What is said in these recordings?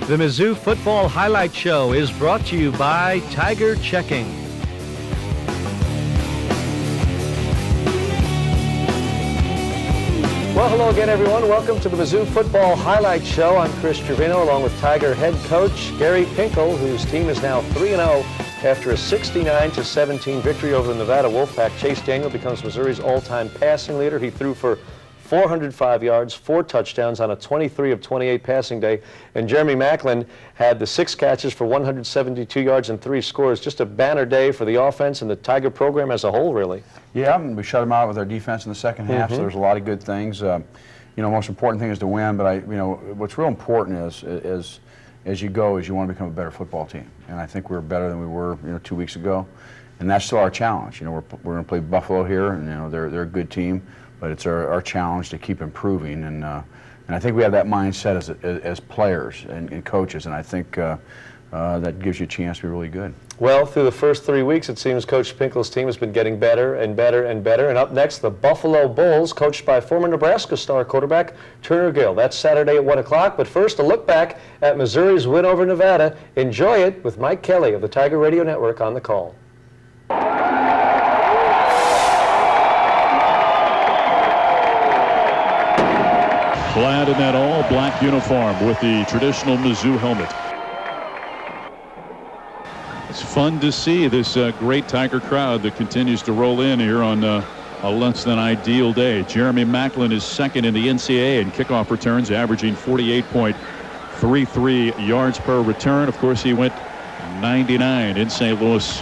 The Mizzou Football Highlight Show is brought to you by Tiger Checking. Well, hello again, everyone. Welcome to the Mizzou Football Highlight Show. I'm Chris Trevino, along with Tiger head coach Gary Pinkel, whose team is now 3-0 after a 69-17 victory over the Nevada Wolfpack. Chase Daniel becomes Missouri's all-time passing leader. He threw for 405 yards, 4 touchdowns on a 23 of 28 passing day. And Jeremy Maclin had the 6 catches for 172 yards and 3 scores. Just a banner day for the offense and the Tiger program as a whole, really. Yeah, we shut them out with our defense in the second half, so there's a lot of good things. Most important thing is to win, but what's real important is as you go, is you want to become a better football team. And I think we're better than we were, 2 weeks ago. And that's still our challenge. We're going to play Buffalo here, and they're a good team. But it's our challenge to keep improving, and I think we have that mindset as players and coaches, and I think that gives you a chance to be really good. Well, through the first 3 weeks, it seems Coach Pinkel's team has been getting better and better and better. And up next, the Buffalo Bulls, coached by former Nebraska star quarterback Turner Gill. That's Saturday at 1 o'clock. But first, a look back at Missouri's win over Nevada. Enjoy it with Mike Kelly of the Tiger Radio Network on the call. Clad in that all-black uniform with the traditional Mizzou helmet. It's fun to see this great Tiger crowd that continues to roll in here on a less than ideal day. Jeremy Maclin is second in the NCAA in kickoff returns, averaging 48.33 yards per return. Of course, he went 99 in St. Louis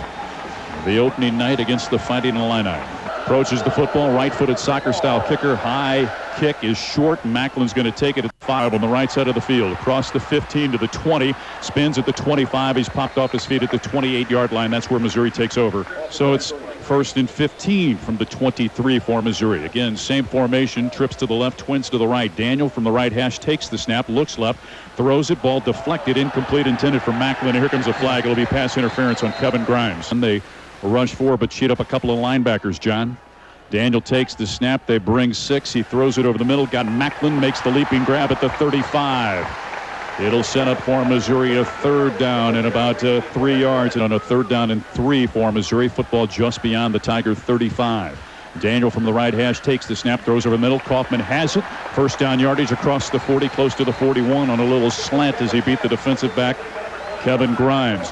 the opening night against the Fighting Illini. Approaches the football, right-footed soccer-style kicker. High kick is short. Macklin's going to take it at 5 on the right side of the field. Across the 15 to the 20. Spins at the 25. He's popped off his feet at the 28-yard line. That's where Missouri takes over. So it's 1st and 15 from the 23 for Missouri. Again, same formation. Trips to the left, twins to the right. Daniel from the right hash takes the snap, looks left, throws it, ball deflected, incomplete, intended for Maclin. Here comes a flag. It'll be pass interference on Kevin Grimes. And they rush forward, but cheat up a couple of linebackers, John. Daniel takes the snap. They bring 6. He throws it over the middle. Got Maclin, makes the leaping grab at the 35. It'll set up for Missouri a 3rd down and about 3 yards. And on a 3rd down and 3 for Missouri. Football just beyond the Tiger 35. Daniel from the right hash takes the snap, throws over the middle. Kaufman has it. 1st down yardage across the 40, close to the 41 on a little slant as he beat the defensive back, Kevin Grimes.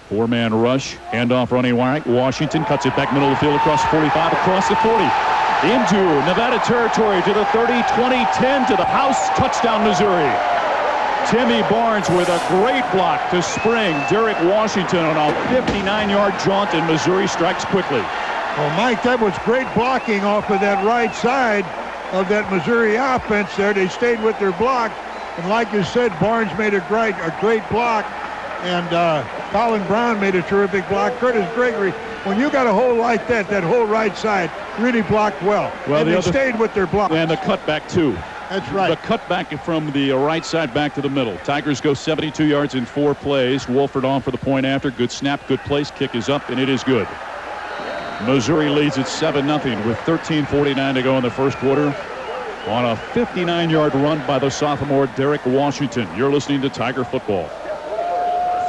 4-man rush, handoff running right. Washington cuts it back middle of the field across 45, across the 40. Into Nevada territory to the 30, 20, 10 to the house. Touchdown, Missouri. Timmy Barnes with a great block to spring Derek Washington on a 59-yard jaunt, and Missouri strikes quickly. Well, Mike, that was great blocking off of that right side of that Missouri offense there. They stayed with their block, and like you said, Barnes made a great block. And Colin Brown made a terrific block. Curtis Gregory, when you got a hole like that whole right side really blocked well. And they stayed with their block. And the cutback, too. That's right. The cutback from the right side back to the middle. Tigers go 72 yards in 4 plays. Wolford on for the point after. Good snap, good place. Kick is up, and it is good. Missouri leads at 7-0 with 13:49 to go in the first quarter on a 59-yard run by the sophomore Derek Washington. You're listening to Tiger Football.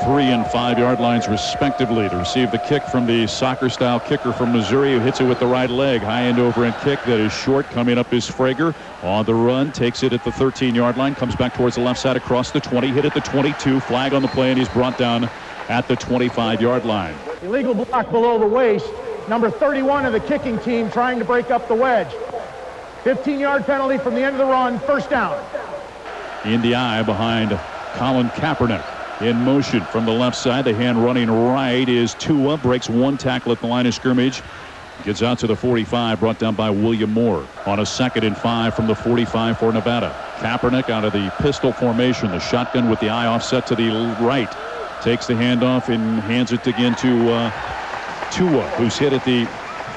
3 and 5 yard lines respectively to receive the kick from the soccer-style kicker from Missouri, who hits it with the right leg. High end over end kick that is short. Coming up is Frager on the run, takes it at the 13-yard line, comes back towards the left side across the 20, hit at the 22, flag on the play, and he's brought down at the 25-yard line. Illegal block below the waist. Number 31 of the kicking team trying to break up the wedge. 15-yard penalty from the end of the run, 1st down. In the eye behind Colin Kaepernick. In motion from the left side, the hand running right is Tua, breaks 1 tackle at the line of scrimmage, gets out to the 45, brought down by William Moore on a 2nd and 5 from the 45 for Nevada. Kaepernick out of the pistol formation, the shotgun with the eye offset to the right, takes the handoff and hands it again to Tua, who's hit at the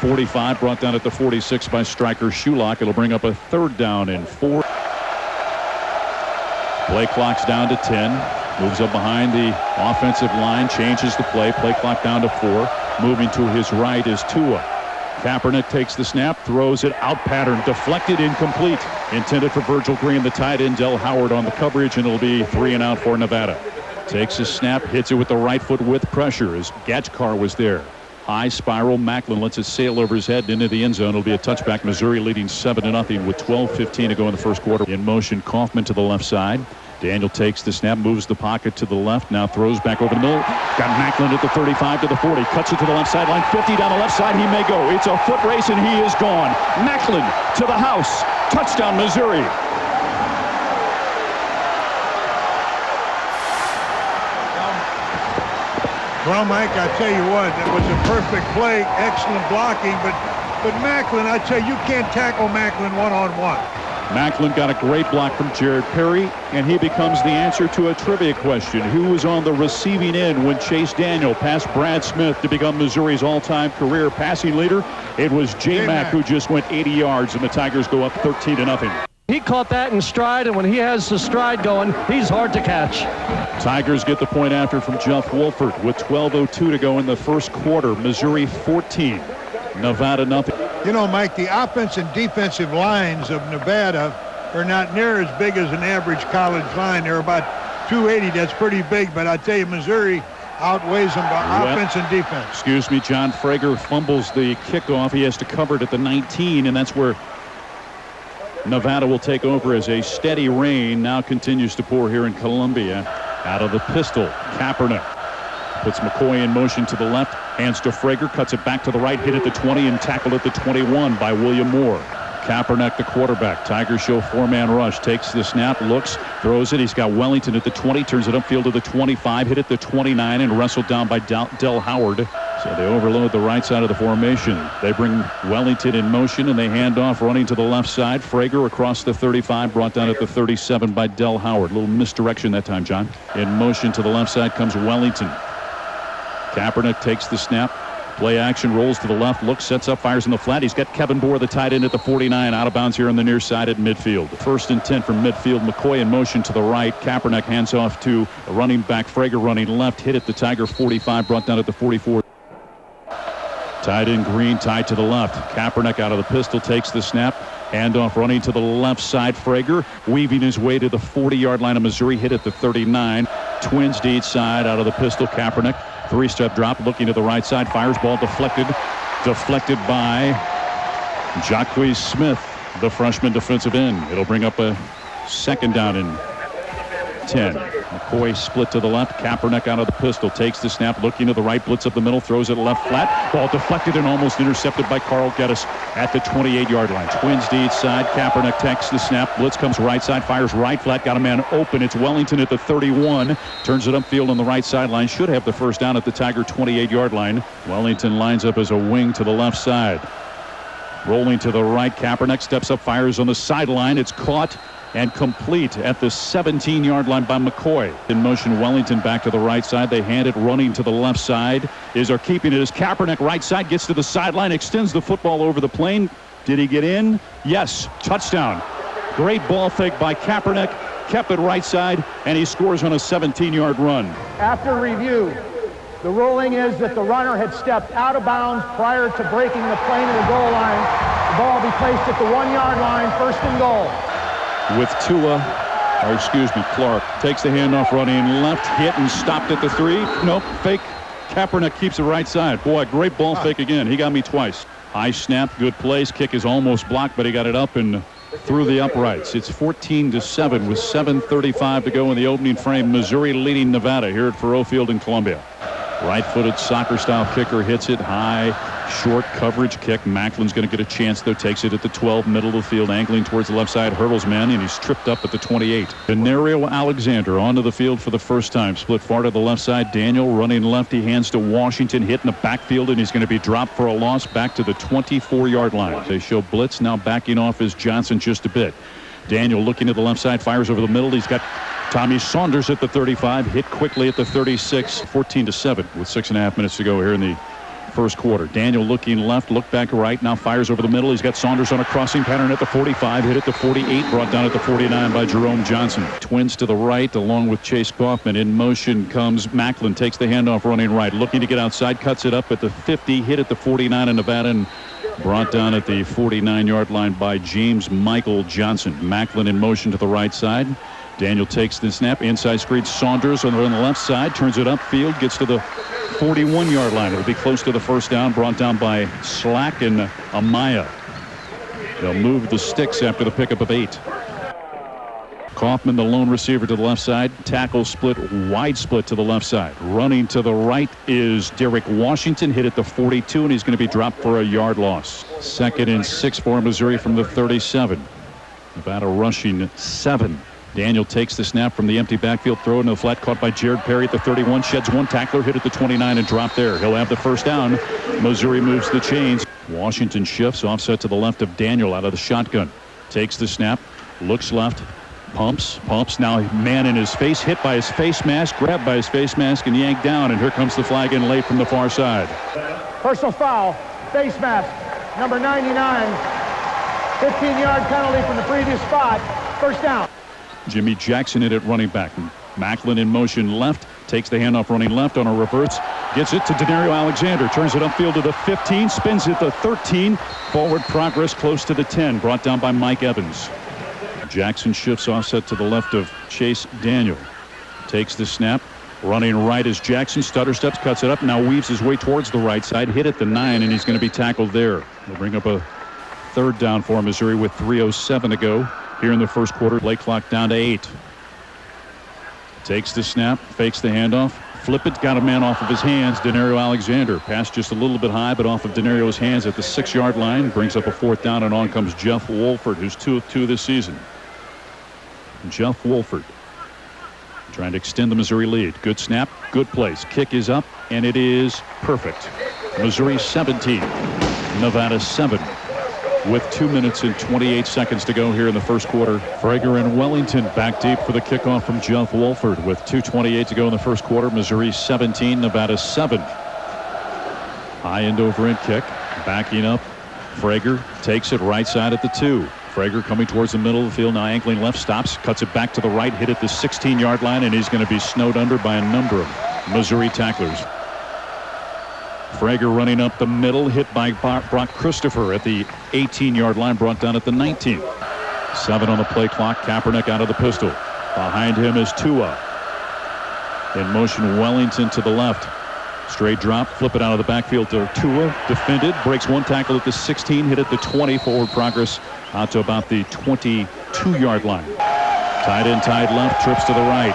45, brought down at the 46 by striker Shulock. It'll bring up a 3rd down and 4. Play clock's down to 10. Moves up behind the offensive line, changes the play. Play clock down to 4. Moving to his right is Tua. Kaepernick takes the snap, throws it out pattern, deflected, incomplete. Intended for Virgil Green, the tight end, Del Howard on the coverage, and it'll be 3 and out for Nevada. Takes a snap, hits it with the right foot with pressure as Gatchkar was there. High spiral, Maclin lets it sail over his head into the end zone. It'll be a touchback. Missouri leading 7-0 with 12:15 to go in the first quarter. In motion, Kaufman to the left side. Daniel takes the snap, moves the pocket to the left, now throws back over the middle. Got Maclin at the 35 to the 40, cuts it to the left sideline, 50 down the left side, he may go. It's a foot race and he is gone. Maclin to the house, touchdown Missouri. Well, Mike, I tell you what, it was a perfect play, excellent blocking, but Maclin, I tell you can't tackle Maclin one-on-one. Maclin got a great block from Jared Perry, and he becomes the answer to a trivia question. Who was on the receiving end when Chase Daniel passed Brad Smith to become Missouri's all-time career passing leader? It was J-Mac who just went 80 yards, and the Tigers go up 13-0. He caught that in stride, and when he has the stride going, he's hard to catch. Tigers get the point after from Jeff Wolford with 12:02 to go in the first quarter. Missouri 14, Nevada nothing. You know, Mike, the offense and defensive lines of Nevada are not near as big as an average college line. They're about 280. That's pretty big, but I tell you, Missouri outweighs them by offense and defense. Excuse me, John Frager fumbles the kickoff. He has to cover it at the 19, and that's where Nevada will take over as a steady rain now continues to pour here in Columbia. Out of the pistol, Kaepernick puts McCoy in motion to the left, hands to Frager, cuts it back to the right, hit at the 20 and tackled at the 21 by William Moore. Kaepernick, the quarterback. Tigers show 4-man rush. Takes the snap, looks, throws it. He's got Wellington at the 20, turns it upfield to the 25, hit at the 29 and wrestled down by Del Howard. So they overload the right side of the formation. They bring Wellington in motion and they hand off running to the left side. Frager across the 35, brought down at the 37 by Del Howard. A little misdirection that time, John. In motion to the left side comes Wellington. Kaepernick takes the snap. Play action, rolls to the left, looks, sets up, fires in the flat. He's got Kevin Bohr, the tight end, at the 49, out of bounds here on the near side at midfield. First and 10 from midfield. McCoy in motion to the right. Kaepernick hands off to a running back. Frager running left, hit at the Tiger 45, brought down at the 44. Tied in Green, tied to the left. Kaepernick out of the pistol, takes the snap. Handoff running to the left side. Frager weaving his way to the 40-yard line of Missouri, hit at the 39. Twins to each side out of the pistol. Kaepernick, three-step drop, looking to the right side. Fires ball deflected by Jacquez Smith, the freshman defensive end. It'll bring up a second down and 10. McCoy split to the left. Kaepernick out of the pistol. Takes the snap. Looking to the right. Blitz up the middle. Throws it left flat. Ball deflected and almost intercepted by Carl Geddes at the 28-yard line. Twins to each side. Kaepernick takes the snap. Blitz comes right side. Fires right flat. Got a man open. It's Wellington at the 31. Turns it upfield on the right sideline. Should have the first down at the Tiger 28-yard line. Wellington lines up as a wing to the left side. Rolling to the right. Kaepernick steps up. Fires on the sideline. It's caught and complete at the 17-yard line by McCoy. In motion, Wellington back to the right side. They hand it running to the left side. Are keeping it as Kaepernick right side, gets to the sideline, extends the football over the plane. Did he get in? Yes. Touchdown. Great ball fake by Kaepernick. Kept it right side, and he scores on a 17-yard run. After review, the ruling is that the runner had stepped out of bounds prior to breaking the plane of the goal line. The ball will be placed at the 1-yard line, first and goal. With Clark takes the handoff running left, hit and stopped at the 3. Nope, fake. Kaepernick keeps it right side. Boy, great ball fake again. He got me twice. High snap, good place. Kick is almost blocked, but he got it up and through the uprights. It's 14-7 with 7:35 to go in the opening frame. Missouri leading Nevada here at Faurot Field in Columbia. Right-footed soccer-style kicker hits it high, short coverage kick. Maclin's going to get a chance, though. Takes it at the 12, middle of the field, angling towards the left side. Hurdles man, and he's tripped up at the 28. Venerio Alexander onto the field for the first time. Split far to the left side. Daniel running left. He hands to Washington, hit in the backfield, and he's going to be dropped for a loss back to the 24-yard line. They show blitz now backing off as Johnson just a bit. Daniel looking to the left side, fires over the middle. He's got Tommy Saunders at the 35, hit quickly at the 36, 14-7 with 6.5 minutes to go here in the first quarter. Daniel looking left, look back right, now fires over the middle. He's got Saunders on a crossing pattern at the 45, hit at the 48, brought down at the 49 by Jerome Johnson. Twins to the right along with Chase Kaufman. In motion comes Maclin, takes the handoff running right, looking to get outside, cuts it up at the 50, hit at the 49 in Nevada, and Brought down at the 49-yard line by James Michael Johnson. Maclin in motion to the right side. Daniel takes the snap. Inside screen. Saunders on the left side. Turns it upfield. Gets to the 41-yard line. It'll be close to the first down. Brought down by Slack and Amaya. They'll move the sticks after the pickup of 8. Kaufman, the lone receiver, to the left side. Tackle split, wide split to the left side. Running to the right is Derek Washington, hit at the 42, and he's going to be dropped for a yard loss. 2nd and 6 for Missouri from the 37. Nevada rushing 7. Daniel takes the snap from the empty backfield, throw into the flat, caught by Jared Perry at the 31, sheds one tackler, hit at the 29, and dropped there. He'll have the first down. Missouri moves the chains. Washington shifts, offset to the left of Daniel out of the shotgun. Takes the snap, looks left, pumps, now man in his face, hit by his face mask, grabbed by his face mask, and yanked down, and here comes the flag in late from the far side. Personal foul, face mask, number 99. 15-yard penalty from the previous spot. First down. Jimmy Jackson in at running back. Maclin in motion left, takes the handoff running left on a reverse, gets it to Denario Alexander, turns it upfield to the 15, spins it to 13, forward progress close to the 10, brought down by Mike Evans. Jackson shifts offset to the left of Chase Daniel. Takes the snap. Running right is Jackson. Stutter steps, cuts it up, now weaves his way towards the right side. Hit at the 9, and he's going to be tackled there. They'll bring up a third down for Missouri with 3:07 to go here in the first quarter. Play clock down to 8. Takes the snap, fakes the handoff. Flip it, got a man off of his hands. Denario Alexander. Pass just a little bit high, but off of Denario's hands at the 6-yard line. Brings up a 4th down, and on comes Jeff Wolford, who's 2 of 2 this season. Jeff Wolford trying to extend the Missouri lead. Good snap, good place. Kick is up, and it is perfect. Missouri 17, Nevada 7, with 2 minutes and 28 seconds to go here in the first quarter. Frager and Wellington back deep for the kickoff from Jeff Wolford with 2:28 to go in the first quarter. Missouri 17, Nevada 7. High end over end kick, backing up. Frager takes it right side at the 2. Frager coming towards the middle of the field, now ankling left, stops, cuts it back to the right, hit at the 16-yard line, and he's going to be snowed under by a number of Missouri tacklers. Frager running up the middle, hit by Brock Christopher at the 18-yard line, brought down at the 19. 7 on the play clock. Kaepernick out of the pistol. Behind him is Tua. In motion, Wellington to the left. Straight drop, flip it out of the backfield to Tua. Defended, breaks one tackle at the 16, hit at the 20. Forward progress out to about the 22-yard line. Tight end, tied left, trips to the right.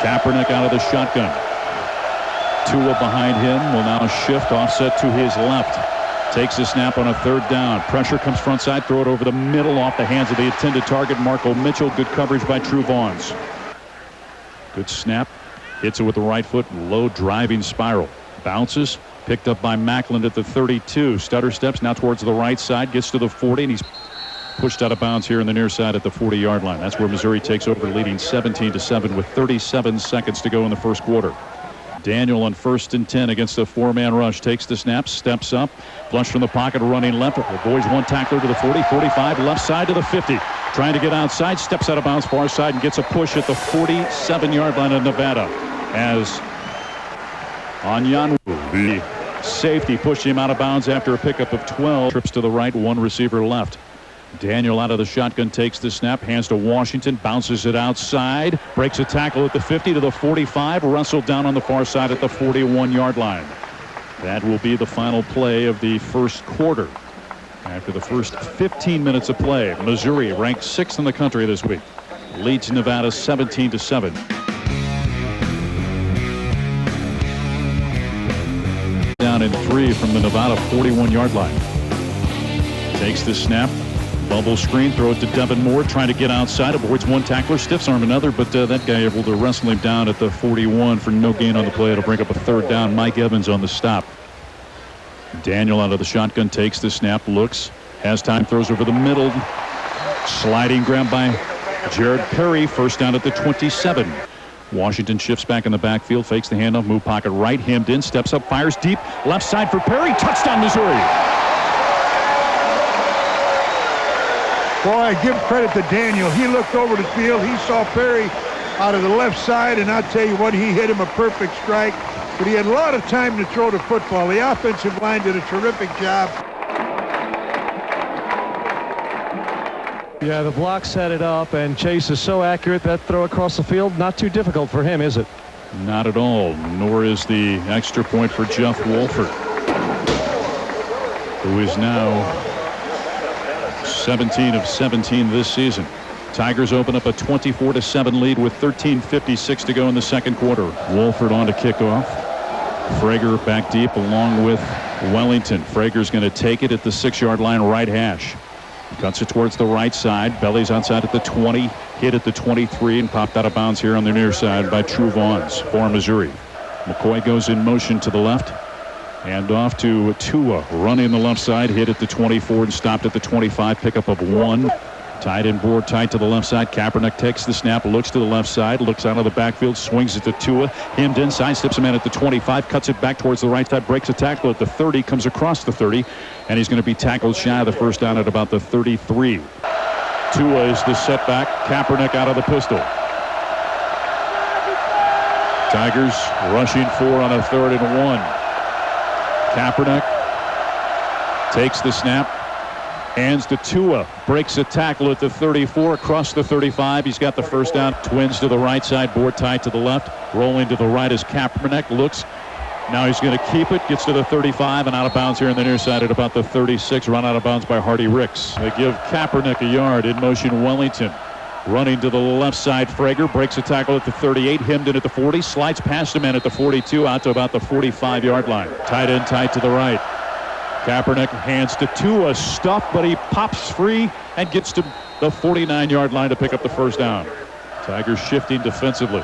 Kaepernick out of the shotgun. Tua behind him will now shift offset to his left. Takes the snap on a 3rd down. Pressure comes front side, throw it over the middle off the hands of the intended target, Marco Mitchell. Good coverage by True Vaughns. Good snap. Hits it with the right foot, low driving spiral. Bounces, picked up by Maclin at the 32. Stutter steps now towards the right side, gets to the 40, and he's pushed out of bounds here in the near side at the 40-yard line. That's where Missouri takes over, leading 17-7 with 37 seconds to go in the first quarter. Daniel on 1st and 10 against a 4-man rush. Takes the snap, steps up, flush from the pocket, running left. Avoids one tackler to the 40, 45, left side to the 50. Trying to get outside, steps out of bounds far side and gets a push at the 47-yard line of Nevada. As Onyanwu, the safety, pushed him out of bounds after a pickup of 12. Trips to the right, one receiver left. Daniel out of the shotgun, takes the snap, hands to Washington, bounces it outside, breaks a tackle at the 50 to the 45, wrestled down on the far side at the 41-yard line. That will be the final play of the first quarter. After the first 15 minutes of play, Missouri, ranked 6th in the country this week, leads Nevada 17-7. Down in 3 from the Nevada 41-yard line. Takes the snap. Bubble screen, throw it to Devin Moore, trying to get outside, avoids one tackler, stiffs arm another, but that guy able to wrestle him down at the 41 for no gain on the play. It'll bring up a 3rd down. Mike Evans on the stop. Daniel out of the shotgun, takes the snap, looks, has time, throws over the middle. Sliding grab by Jared Perry, 1st down at the 27. Washington shifts back in the backfield, fakes the handoff, move pocket right, hemmed in, steps up, fires deep, left side for Perry, touchdown Missouri. Boy, I give credit to Daniel. He looked over the field. He saw Perry out of the left side, and I'll tell you what, he hit him a perfect strike. But he had a lot of time to throw the football. The offensive line did a terrific job. Yeah, the block set it up, and Chase is so accurate that throw across the field, not too difficult for him, is it? Not at all, nor is the extra point for Jeff Wolford, who is now 17 of 17 this season. Tigers open up a 24-7 lead with 13:56 to go in the second quarter. Wolford on to kickoff. Frager back deep along with Wellington. Frager's going to take it at the 6-yard line, right hash. Cuts it towards the right side. Belly's onside at the 20. Hit at the 23 and popped out of bounds here on the near side by True Vaughns for Missouri. McCoy goes in motion to the left. And off to Tua, running the left side, hit at the 24 and stopped at the 25. Pickup of 1. Tight end board tight to the left side. Kaepernick takes the snap, looks to the left side, looks out of the backfield, swings it to Tua. Hemmed inside, steps him in at the 25, cuts it back towards the right side, breaks a tackle at the 30, comes across the 30, and he's going to be tackled shy of the first down at about the 33. Tua is the setback. Kaepernick out of the pistol. Tigers rushing 4 on a 3rd and 1. Kaepernick takes the snap. Hands to Tua, breaks a tackle at the 34, across the 35. He's got the first down. Twins to the right side, board tied to the left. Rolling to the right is Kaepernick. Looks. Now he's going to keep it. Gets to the 35 and out of bounds here on the near side at about the 36. Run out of bounds by Hardy Ricks. They give Kaepernick a yard. In motion Wellington. Running to the left side, Frager breaks a tackle at the 38. Hemmed in at the 40. Slides past him in at the 42 out to about the 45-yard line. Tight end tight to the right. Kaepernick hands to Tua, stuffed, but he pops free and gets to the 49-yard line to pick up the first down. Tigers shifting defensively.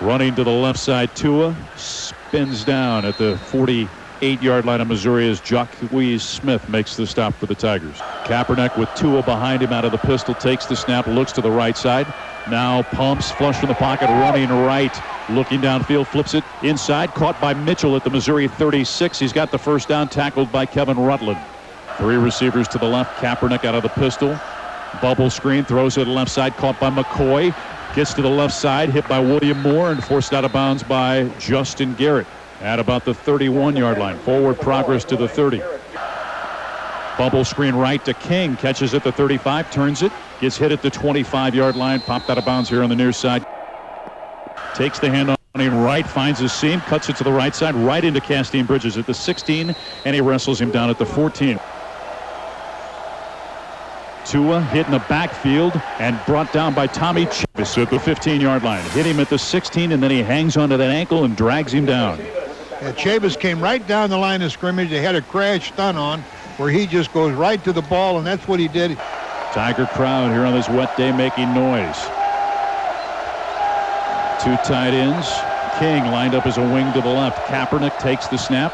Running to the left side, Tua spins down at the 48-yard line of Missouri as Jacquez Smith makes the stop for the Tigers. Kaepernick with Tua behind him out of the pistol, takes the snap, looks to the right side. Now pumps, flush from the pocket, running right. Looking downfield, flips it inside, caught by Mitchell at the Missouri 36. He's got the first down, tackled by Kevin Rutland. 3 receivers to the left, Kaepernick out of the pistol. Bubble screen, throws it to the left side, caught by McCoy. Gets to the left side, hit by William Moore and forced out of bounds by Justin Garrett at about the 31-yard line. Forward progress to the 30. Bubble screen right to King, catches at the 35, turns it, gets hit at the 25-yard line, popped out of bounds here on the near side. Takes the handoff running right, finds his seam, cuts it to the right side, right into Castine Bridges at the 16, and he wrestles him down at the 14. Tua hit in the backfield and brought down by Tommy Chavis at the 15-yard line. Hit him at the 16, and then he hangs onto that ankle and drags him down. Yeah, Chavis came right down the line of scrimmage. They had a crash stun on where he just goes right to the ball, and that's what he did. Tiger crowd here on this wet day making noise. 2 tight ends. King lined up as a wing to the left. Kaepernick takes the snap.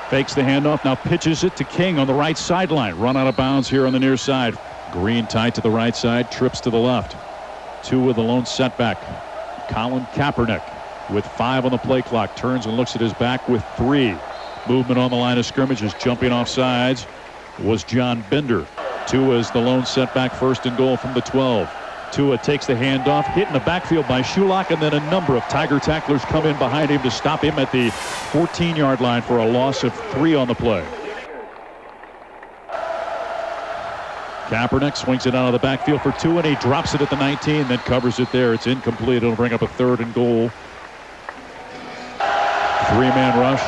Fakes the handoff. Now pitches it to King on the right sideline. Run out of bounds here on the near side. Green tight to the right side. Trips to the left. 2 with the lone setback. Colin Kaepernick with 5 on the play clock. Turns and looks at his back with 3. Movement on the line of scrimmage is jumping off sides was John Bender. 2 is the lone setback, 1st and goal from the 12. Tua takes the handoff, hit in the backfield by Shulock, and then a number of Tiger tacklers come in behind him to stop him at the 14-yard line for a loss of 3 on the play. Kaepernick swings it out of the backfield for Tua, and he drops it at the 19, then covers it there. It's incomplete. It'll bring up a 3rd and goal. 3-man rush.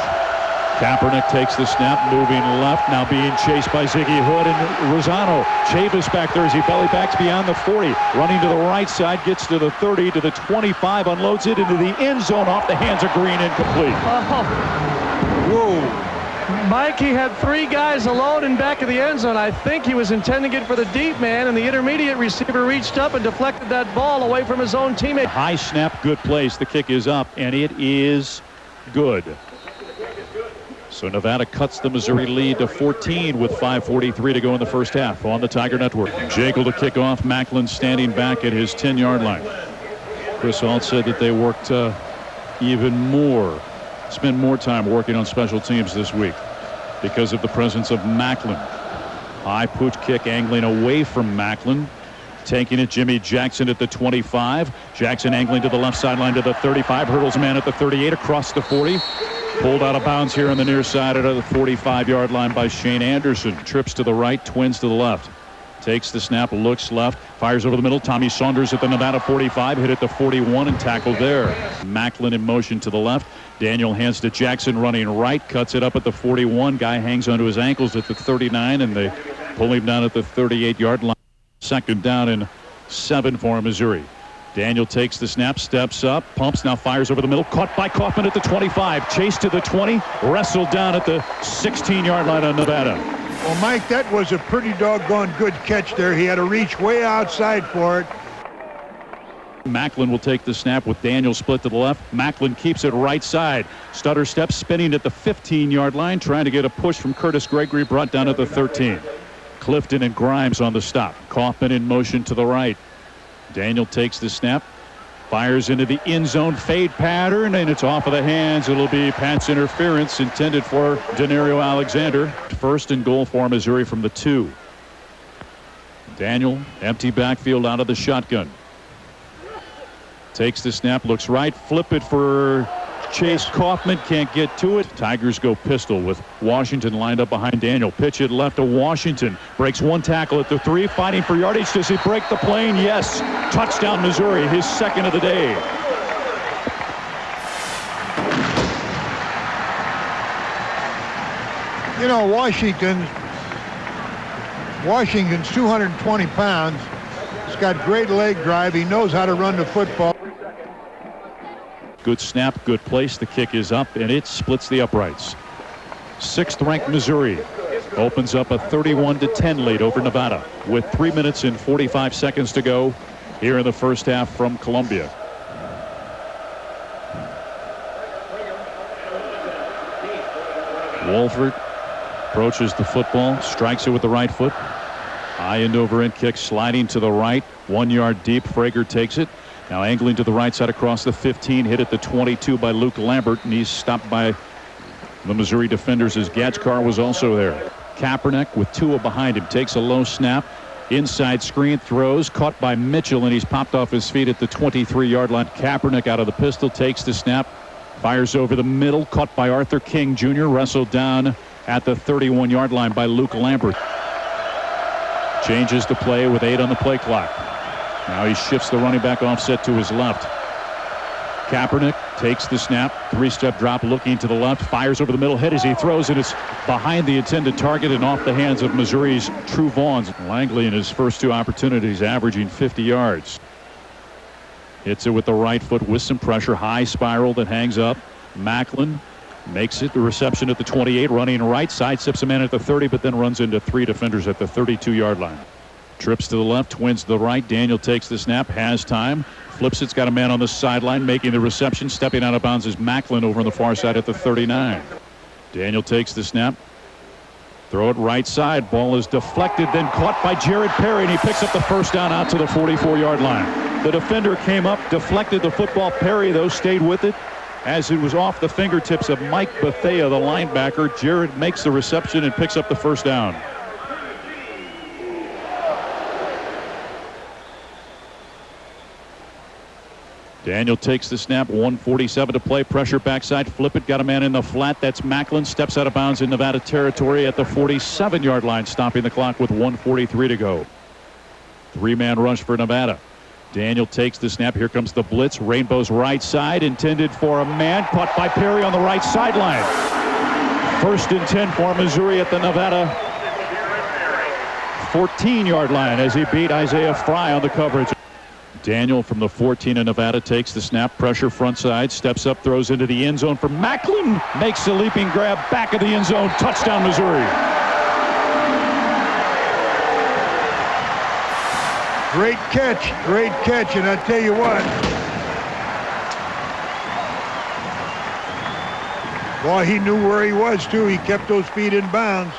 Kaepernick takes the snap, moving left, now being chased by Ziggy Hood and Rosano. Chavis back there as he belly backs beyond the 40. Running to the right side, gets to the 30, to the 25, unloads it into the end zone off the hands of Green, incomplete. Whoa. Mike, he had 3 guys alone in back of the end zone. I think he was intending it for the deep man, and the intermediate receiver reached up and deflected that ball away from his own teammate. High snap, good place. The kick is up, and it is good. So Nevada cuts the Missouri lead to 14 with 5:43 to go in the first half on the Tiger Network. Jekyll to kick off. Maclin standing back at his 10-yard line. Chris Ault said that they worked spend more time working on special teams this week because of the presence of Maclin. High pooch kick angling away from Maclin. Taking it, Jimmy Jackson at the 25. Jackson angling to the left sideline to the 35. Hurdles a man at the 38 across the 40. Pulled out of bounds here on the near side at the 45-yard line by Shane Anderson. Trips to the right, Twins to the left. takes the snap, looks left, fires over the middle. Tommy Saunders at the Nevada 45, hit at the 41 and tackled there. Maclin in motion to the left. Daniel hands to Jackson running right, cuts it up at the 41. Guy hangs onto his ankles at the 39, and they pull him down at the 38-yard line. Second down and 7 for Missouri. Daniel takes the snap, steps up, pumps, now fires over the middle. Caught by Kaufman at the 25. Chased to the 20. Wrestled down at the 16-yard line on Nevada. Well, Mike, that was a pretty doggone good catch there. He had to reach way outside for it. Maclin will take the snap with Daniel split to the left. Maclin keeps it right side. Stutter steps, spinning at the 15-yard line, trying to get a push from Curtis Gregory, brought down at the 13. Clifton and Grimes on the stop. Kaufman in motion to the right. Daniel takes the snap, fires into the end zone fade pattern, and it's off of the hands. It'll be Pat's interference intended for Denario Alexander. First and goal for Missouri from the 2. Daniel, empty backfield out of the shotgun. Takes the snap, looks right, flip it for Chase Kaufman, can't get to it. Tigers go pistol with Washington lined up behind Daniel. Pitch it left to Washington. Breaks one tackle at the 3, fighting for yardage. Does he break the plane? Yes. Touchdown Missouri, his second of the day. You know, Washington's 220 pounds. He's got great leg drive. He knows how to run the football. Good snap, good place. The kick is up, and it splits the uprights. 6th-ranked Missouri opens up a 31-10 lead over Nevada with 3 minutes and 45 seconds to go here in the first half from Columbia. Wolford approaches the football, strikes it with the right foot. High end over end kick, sliding to the right, 1 yard deep. Frager takes it. Now angling to the right side across the 15, hit at the 22 by Luke Lambert, and he's stopped by the Missouri defenders as Gadzkar was also there. Kaepernick with Tua behind him takes a low snap, inside screen, throws, caught by Mitchell, and he's popped off his feet at the 23-yard line. Kaepernick out of the pistol, takes the snap, fires over the middle, caught by Arthur King Jr., wrestled down at the 31-yard line by Luke Lambert. Changes the play with 8 on the play clock. Now he shifts the running back offset to his left. Kaepernick takes the snap, 3-step drop, looking to the left, fires over the middle, hit as he throws, and it's behind the intended target and off the hands of Missouri's True Vaughns. Langley in his first 2 opportunities averaging 50 yards. Hits it with the right foot with some pressure, high spiral that hangs up. Maclin makes it, the reception at the 28, running right side, sips a man at the 30, but then runs into 3 defenders at the 32-yard line. Trips to the left, twins to the right. Daniel takes the snap, has time, flips it's got a man on the sideline making the reception. Stepping out of bounds is Maclin over on the far side at the 39. Daniel takes the snap, throw it right side, ball is deflected, then caught by Jared Perry, and he picks up the first down out to the 44-yard line. The defender came up, deflected the football. Perry, though, stayed with it as it was off the fingertips of Mike Bethea, the linebacker. Jared makes the reception and picks up the first down. Daniel takes the snap, 1:47 to play, pressure backside, flip it, got a man in the flat. That's Maclin, steps out of bounds in Nevada territory at the 47-yard line, stopping the clock with 1:43 to go. 3-man rush for Nevada. Daniel takes the snap, here comes the blitz, Rainbow's right side, intended for a man, caught by Perry on the right sideline. 1st and 10 for Missouri at the Nevada 14-yard line as he beat Isaiah Fry on the coverage. Daniel from the 14 in Nevada takes the snap, pressure front side, steps up, throws into the end zone for Maclin, makes a leaping grab, back of the end zone, touchdown Missouri. Great catch, and I tell you what, boy, he knew where he was too. He kept those feet in bounds.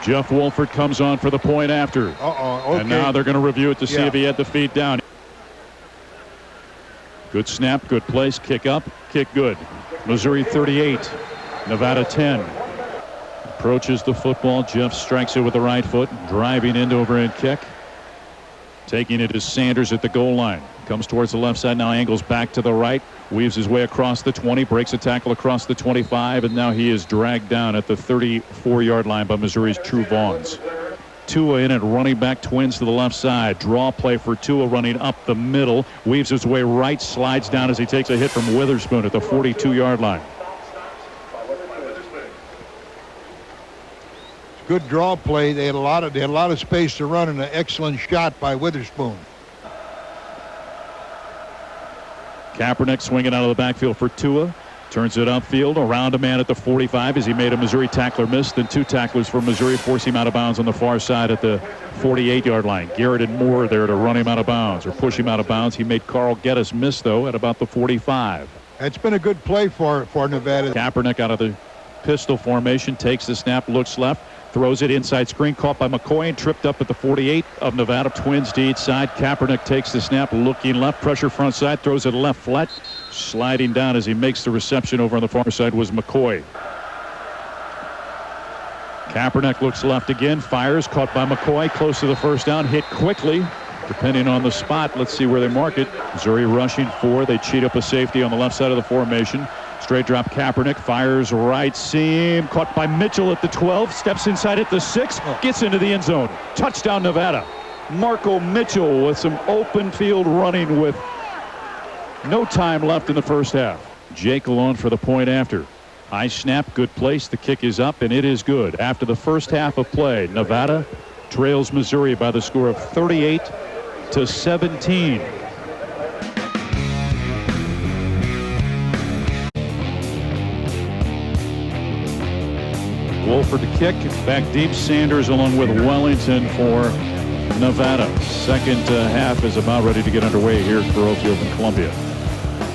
Jeff Wolford comes on for the point after. Okay. And now they're going to review it to see if he had the feet down. Good snap, good place, kick up, kick good. Missouri 38, Nevada 10. Approaches the football, Jeff strikes it with the right foot, driving into overhand kick. Taking it is Sanders at the goal line. Comes towards the left side, now angles back to the right, weaves his way across the 20, breaks a tackle across the 25, and now he is dragged down at the 34-yard line by Missouri's True Vaughns. Tua in at running back, Twins to the left side. Draw play for Tua running up the middle. Weaves his way right, slides down as he takes a hit from Witherspoon at the 42-yard line. Good draw play. They had a lot of space to run, and an excellent shot by Witherspoon. Kaepernick swinging out of the backfield for Tua. Turns it upfield, around a man at the 45 as he made a Missouri tackler miss. Then two tacklers for Missouri force him out of bounds on the far side at the 48-yard line. Garrett and Moore there to run him out of bounds or push him out of bounds. He made Carl Geddes miss, though, at about the 45. It's been a good play for Nevada. Kaepernick out of the pistol formation, takes the snap, looks left, throws it inside screen, caught by McCoy and tripped up at the 48 of Nevada. Twins to each side. Kaepernick takes the snap, looking left, pressure front side, throws it left flat. Sliding down as he makes the reception over on the far side was McCoy. Kaepernick looks left again, fires, caught by McCoy, close to the first down, hit quickly, depending on the spot. Let's see where they mark it. Missouri rushing 4. They cheat up a safety on the left side of the formation. Straight drop Kaepernick, fires right seam, caught by Mitchell at the 12, steps inside at the 6, gets into the end zone. Touchdown Nevada. Marco Mitchell with some open field running with no time left in the first half. Jekyll on for the point after. High snap, good place. The kick is up, and it is good. After the first half of play, Nevada trails Missouri by the score of 38-17. Wolford to kick. Back deep, Sanders along with Wellington for Nevada. Second half is about ready to get underway here at Thoreau Field in Columbia.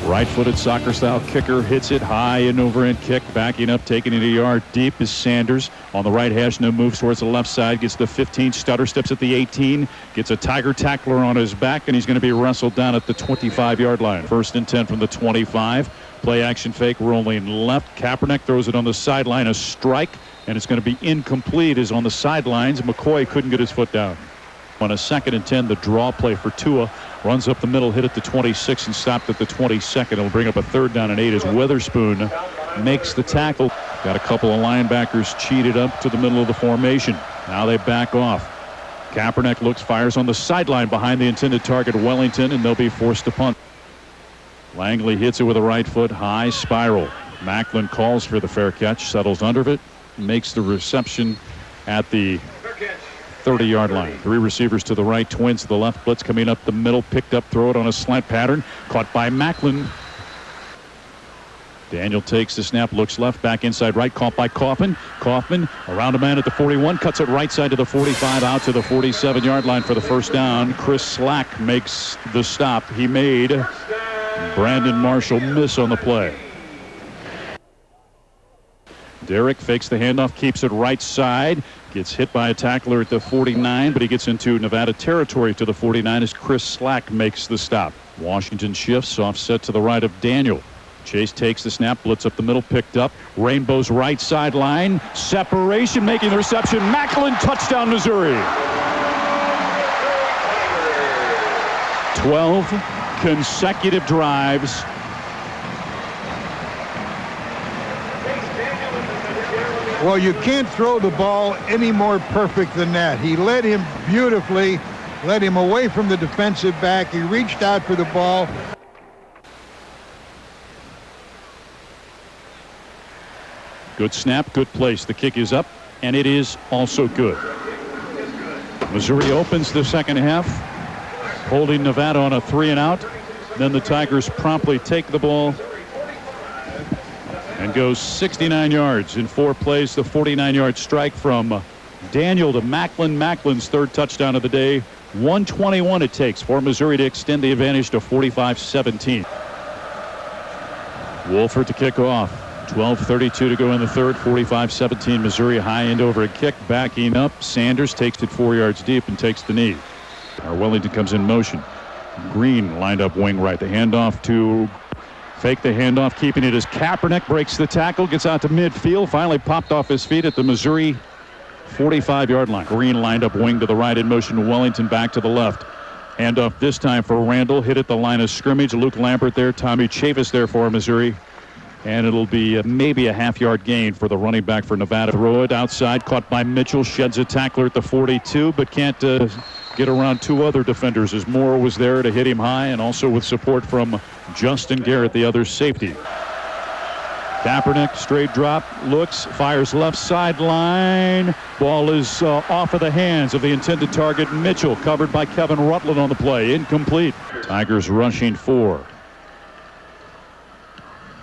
Right-footed soccer-style kicker hits it high and over-end kick. Backing up, taking it a yard deep is Sanders. On the right hash, no moves towards the left side. Gets the 15, stutter steps at the 18. Gets a Tiger tackler on his back, and he's going to be wrestled down at the 25-yard line. First and 10 from the 25. Play action fake, rolling left. Kaepernick throws it on the sideline. A strike, and it's going to be incomplete as on the sidelines. McCoy couldn't get his foot down. On a second and 10, the draw play for Tua. Runs up the middle, hit at the 26 and stopped at the 22nd. It'll bring up a third down and 8 as Witherspoon makes the tackle. Got a couple of linebackers cheated up to the middle of the formation. Now they back off. Kaepernick looks, fires on the sideline behind the intended target, Wellington, and they'll be forced to punt. Langley hits it with a right foot, high spiral. Maclin calls for the fair catch, settles under it, makes the reception at the 30-yard line. Three receivers to the right, Twins to the left, blitz coming up the middle, picked up, throw it on a slant pattern, caught by Maclin. Daniel takes the snap, looks left, back inside right, caught by Kaufman. Kaufman around a man at the 41, cuts it right side to the 45, out to the 47-yard line for the first down. Chris Slack makes the stop. He made Brandon Marshall miss on the play. Derrick fakes the handoff, keeps it right side, gets hit by a tackler at the 49, but he gets into Nevada territory to the 49 as Chris Slack makes the stop. Washington shifts, offset to the right of Daniel. Chase takes the snap, blitz up the middle, picked up. Rainbow's right sideline, separation, making the reception. Maclin, touchdown Missouri. 12 consecutive drives. Well, you can't throw the ball any more perfect than that. He led him beautifully, led him away from the defensive back. He reached out for the ball. Good snap, good place. The kick is up, and it is also good. Missouri opens the second half, holding Nevada on a 3-and-out. Then the Tigers promptly take the ball and goes 69 yards in 4 plays. The 49-yard strike from Daniel to Maclin. Maclin's third touchdown of the day. 1:21 it takes for Missouri to extend the advantage to 45-17. Wolford to kick off. 12:32 to go in the third. 45-17 Missouri. High end over a kick. Backing up. Sanders takes it 4 yards deep and takes the knee. Wellington comes in motion. Green lined up wing right. The handoff to fake the handoff, keeping it as Kaepernick breaks the tackle, gets out to midfield, finally popped off his feet at the Missouri 45-yard line. Green lined up wing to the right in motion. Wellington back to the left. Handoff this time for Randall. Hit at the line of scrimmage. Luke Lambert there. Tommy Chavis there for Missouri. And it'll be maybe a half-yard gain for the running back for Nevada. Throw it outside, caught by Mitchell, sheds a tackler at the 42, but can't get around two other defenders as Moore was there to hit him high, and also with support from Justin Garrett, the other safety. Kaepernick, straight drop, looks, fires left sideline. Ball is off of the hands of the intended target, Mitchell, covered by Kevin Rutland on the play. Incomplete. Tigers rushing 4.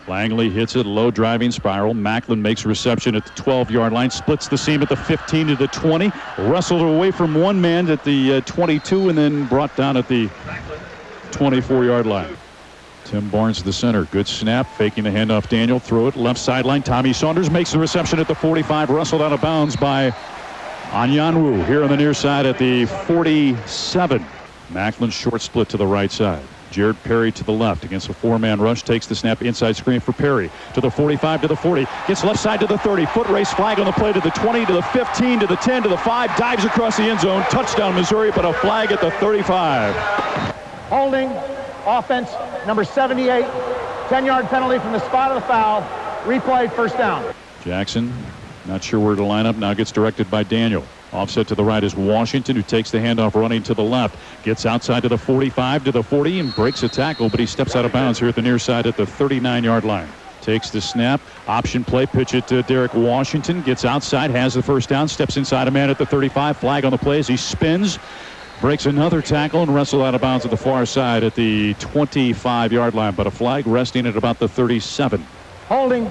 Langley hits it, low driving spiral. Maclin makes a reception at the 12-yard line, splits the seam at the 15 to the 20, wrestled away from one man at the 22, and then brought down at the 24-yard line. Tim Barnes, the center. Good snap, faking the handoff. Daniel, throw it, left sideline. Tommy Saunders makes the reception at the 45, wrestled out of bounds by Anyanwu here on the near side at the 47. Maclin short split to the right side. Jared Perry to the left against a 4-man rush, takes the snap, inside screen for Perry to the 45 to the 40, gets left side to the 30, foot race flag on the play to the 20 to the 15 to the 10 to the 5, dives across the end zone, touchdown Missouri, but a flag at the 35. Holding, offense, number 78, 10-yard penalty from the spot of the foul, replay, first down. Jackson, not sure where to line up, now gets directed by Daniel. Offset to the right is Washington, who takes the handoff running to the left. Gets outside to the 45 to the 40 and breaks a tackle, but he steps out of bounds here at the near side at the 39-yard line. Takes the snap, option play, pitch it to Derek Washington. Gets outside, has the first down, steps inside a man at the 35. Flag on the play as he spins, breaks another tackle, and wrestled out of bounds at the far side at the 25-yard line. But a flag resting at about the 37. Holding,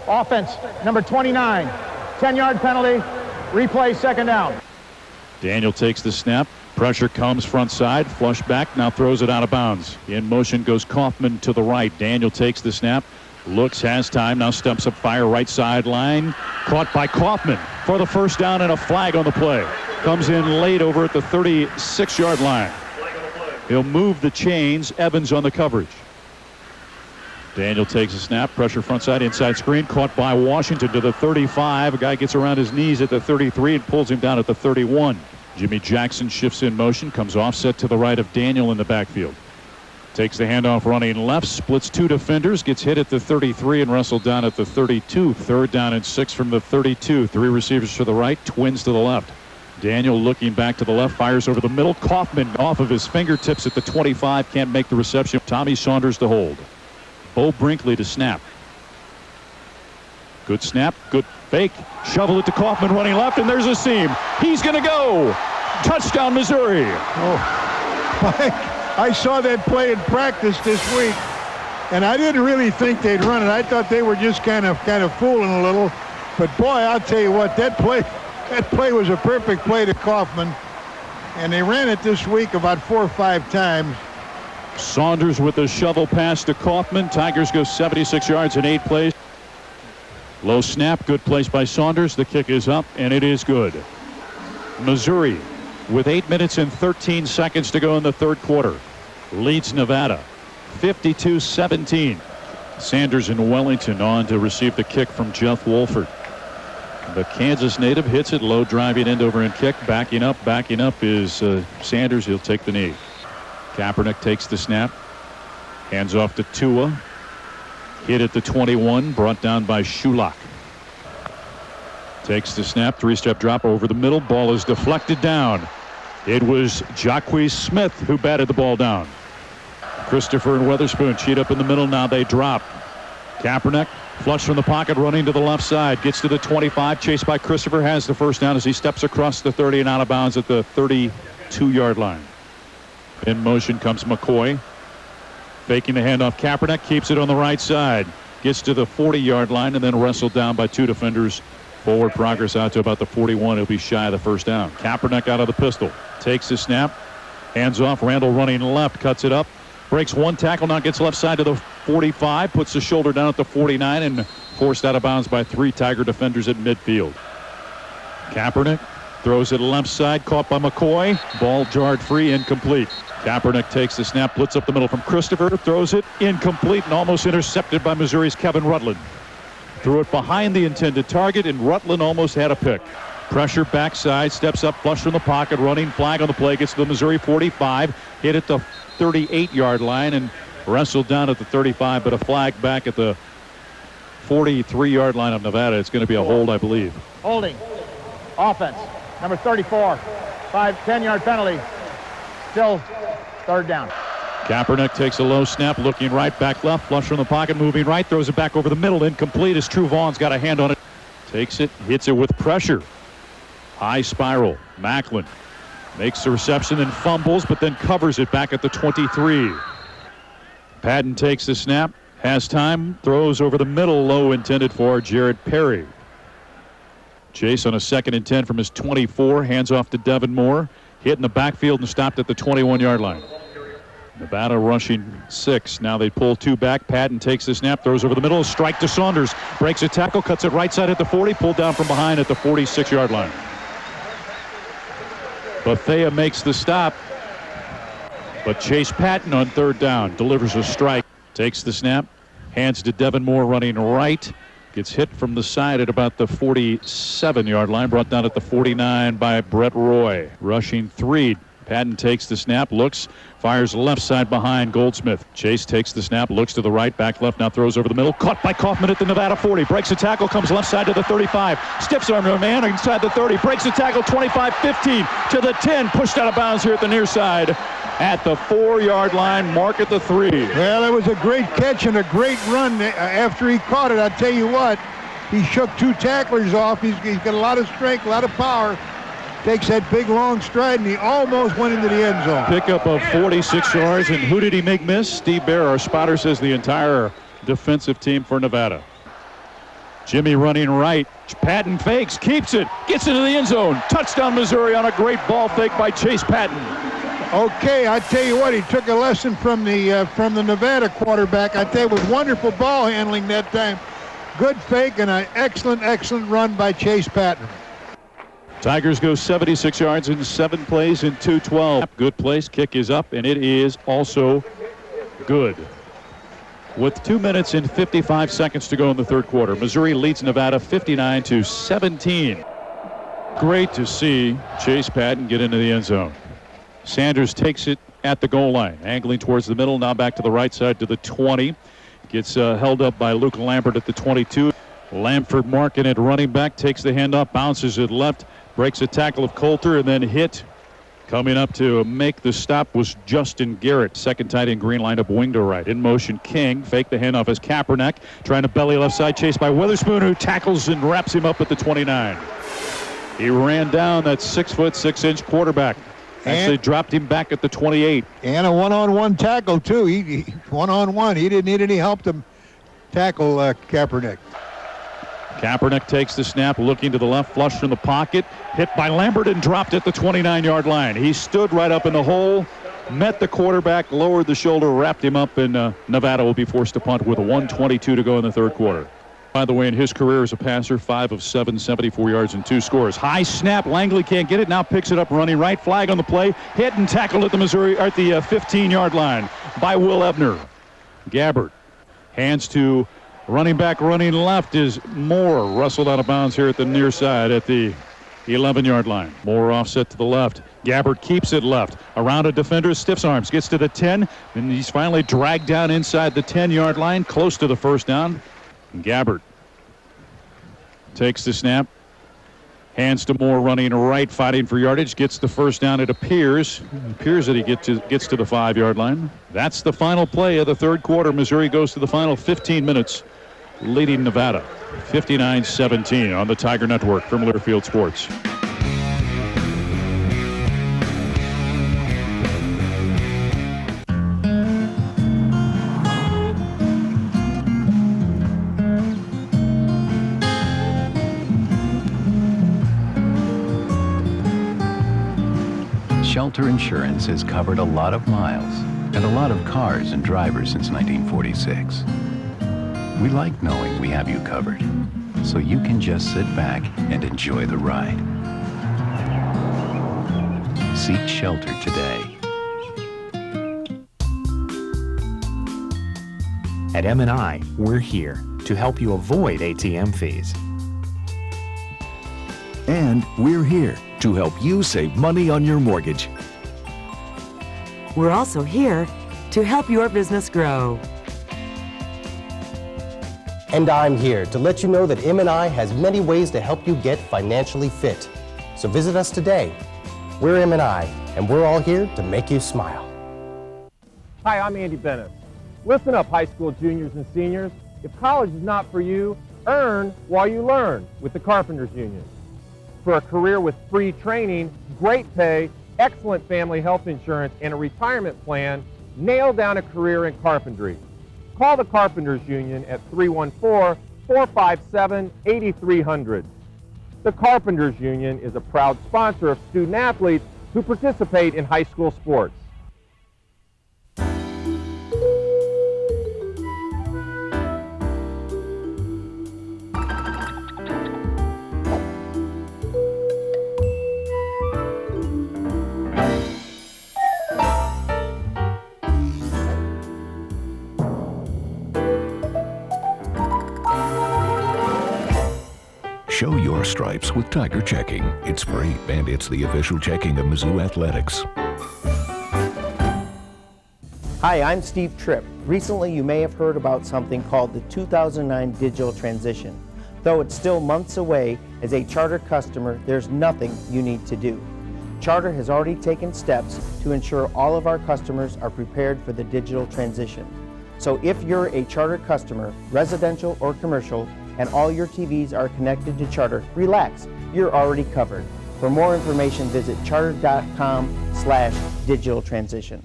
offense, number 29, 10-yard penalty. Replay, second down. Daniel takes the snap. Pressure comes front side. Flush back. Now throws it out of bounds. In motion goes Kaufman to the right. Daniel takes the snap. Looks, has time. Now steps up, fire right sideline. Caught by Kaufman for the first down and a flag on the play. Comes in late over at the 36-yard line. He'll move the chains. Evans on the coverage. Daniel takes a snap, pressure front side, inside screen, caught by Washington to the 35. A guy gets around his knees at the 33 and pulls him down at the 31. Jimmy Jackson shifts in motion, comes offset to the right of Daniel in the backfield. Takes the handoff running left, splits two defenders, gets hit at the 33 and wrestled down at the 32. Third down and 6 from the 32. 3 receivers to the right, twins to the left. Daniel looking back to the left, fires over the middle. Kaufman off of his fingertips at the 25, can't make the reception. Tommy Saunders to hold. Bo Brinkley to snap. Good snap, good fake. Shovel it to Kaufman running left, and there's a seam. He's going to go. Touchdown, Missouri. I saw that play in practice this week, and I didn't really think they'd run it. I thought they were just kind of fooling a little. But boy, I'll tell you what, that play was a perfect play to Kaufman, and they ran it this week about 4 or 5 times. Saunders with a shovel pass to Kaufman. Tigers go 76 yards in 8 plays. Low snap, good place by Saunders. The kick is up, and it is good. Missouri, with 8 minutes and 13 seconds to go in the third quarter, leads Nevada 52-17. Sanders and Wellington on to receive the kick from Jeff Wolford. The Kansas native hits it, low driving end over and kick. Backing up is Sanders. He'll take the knee. Kaepernick takes the snap, hands off to Tua, hit at the 21, brought down by Shulak. Takes the snap, 3-step drop over the middle, ball is deflected down. It was Jacquez Smith who batted the ball down. Christopher and Weatherspoon cheat up in the middle, now they drop. Kaepernick, flush from the pocket, running to the left side, gets to the 25, chased by Christopher, has the first down as he steps across the 30 and out of bounds at the 32-yard line. In motion comes McCoy. Faking the handoff. Kaepernick keeps it on the right side. Gets to the 40-yard line and then wrestled down by 2 defenders. Forward progress out to about the 41. He'll be shy of the first down. Kaepernick out of the pistol. Takes the snap. Hands off. Randall running left. Cuts it up. Breaks one tackle. Now gets left side to the 45. Puts the shoulder down at the 49 and forced out of bounds by 3 Tiger defenders at midfield. Kaepernick throws it left side. Caught by McCoy. Ball jarred free. Incomplete. Kaepernick takes the snap, blitz up the middle from Christopher, throws it incomplete and almost intercepted by Missouri's Kevin Rutland. Threw it behind the intended target, and Rutland almost had a pick. Pressure backside, steps up, flush from the pocket, running flag on the play, gets to the Missouri 45, hit at the 38-yard line and wrestled down at the 35, but a flag back at the 43-yard line of Nevada. It's going to be a hold, I believe. Holding. Offense. Number 34. 10-yard penalty. Still third down. Kaepernick takes a low snap, looking right, back left, flush from the pocket, moving right, throws it back over the middle, incomplete as True Vaughn's got a hand on it. Takes it, hits it with pressure. High spiral. Maclin makes the reception and fumbles, but then covers it back at the 23. Patton takes the snap, has time, throws over the middle, low, intended for Jared Perry. Chase on a 2nd and 10 from his 24, hands off to Devin Moore, hit in the backfield and stopped at the 21-yard line. Nevada rushing 6. Now they pull 2 back. Patton takes the snap, throws over the middle, strike to Saunders, breaks a tackle, cuts it right side at the 40, pulled down from behind at the 46-yard line. Bethea makes the stop, but Chase Patton on 3rd down delivers a strike, takes the snap, hands to Devin Moore running right, gets hit from the side at about the 47-yard line, brought down at the 49 by Brett Roy. Rushing 3. Patton takes the snap, looks, fires left side behind Goldsmith. Chase takes the snap, looks to the right, back left, now throws over the middle. Caught by Kaufman at the Nevada 40. Breaks a tackle, comes left side to the 35. Stiffs arm to a man inside the 30. Breaks a tackle, 25-15 to the 10. Pushed out of bounds here at the near side. At the 4-yard line, mark at the 3. Well, it was a great catch and a great run after he caught it. I'll tell you what, he shook 2 tacklers off. He's got a lot of strength, a lot of power. Takes that big long stride, and he almost went into the end zone. Pickup of 46 yards, and who did he make miss? Steve Bear, our spotter, says the entire defensive team for Nevada. Jimmy running right. Patton fakes, keeps it, gets into the end zone. Touchdown, Missouri on a great ball fake by Chase Patton. Okay, I tell you what, he took a lesson from the Nevada quarterback. I tell you, it was wonderful ball handling that time. Good fake and an excellent run by Chase Patton. Tigers go 76 yards in 7 plays in 2:12. Good place. Kick is up, and it is also good. With 2 minutes and 55 seconds to go in the 3rd quarter, Missouri leads Nevada 59-17. Great to see Chase Patton get into the end zone. Sanders takes it at the goal line, angling towards the middle, now back to the right side to the 20. Gets held up by Luke Lambert at the 22. Lamford marking it running back, takes the handoff, bounces it left, breaks a tackle of Coulter, and then hit. Coming up to make the stop was Justin Garrett. 2nd tight end green lined up wing to right. In motion King, fake the handoff as Kaepernick, trying to belly left side, chased by Witherspoon, who tackles and wraps him up at the 29. He ran down that 6'6" quarterback. Actually dropped him back at the 28. And a one-on-one tackle, too. He one-on-one. He didn't need any help to tackle Kaepernick. Kaepernick takes the snap, looking to the left, flush from the pocket, hit by Lambert and dropped at the 29-yard line. He stood right up in the hole, met the quarterback, lowered the shoulder, wrapped him up, and Nevada will be forced to punt with a 1:22 to go in the 3rd quarter. By the way, in his career as a passer, 5 of 7, 74 yards and 2 scores. High snap, Langley can't get it, now picks it up running right, flag on the play, hit and tackled at the 15-yard line by Will Ebner. Gabbard hands to running back running left is Moore, rustled out of bounds here at the near side at the 11-yard line. Moore offset to the left. Gabbard keeps it left. Around a defender, stiffs arms, gets to the 10, and he's finally dragged down inside the 10-yard line, close to the 1st down. Gabbard takes the snap, hands to Moore running right, fighting for yardage, gets the 1st down. It appears that he gets to the 5-yard line. That's the final play of the 3rd quarter. Missouri goes to the final 15 minutes, leading Nevada 59-17 on the Tiger Network from Learfield Sports. Shelter Insurance has covered a lot of miles and a lot of cars and drivers since 1946. We like knowing we have you covered, so you can just sit back and enjoy the ride. Seek shelter today. At M&I, we're here to help you avoid ATM fees. And we're here to help you save money on your mortgage. We're also here to help your business grow. And I'm here to let you know that M&I has many ways to help you get financially fit. So visit us today. We're M&I, and we're all here to make you smile. Hi, I'm Andy Bennett. Listen up, high school juniors and seniors. If college is not for you, earn while you learn with the Carpenters Union. For a career with free training, great pay, excellent family health insurance, and a retirement plan, nail down a career in carpentry. Call the Carpenters Union at 314-457-8300. The Carpenters Union is a proud sponsor of student athletes who participate in high school sports. Show your stripes with Tiger Checking. It's free, and it's the official checking of Mizzou Athletics. Hi, I'm Steve Tripp. Recently, you may have heard about something called the 2009 digital transition. Though it's still months away, as a Charter customer, there's nothing you need to do. Charter has already taken steps to ensure all of our customers are prepared for the digital transition. So if you're a Charter customer, residential or commercial, and all your TVs are connected to Charter, relax, you're already covered. For more information, visit charter.com/digital transition.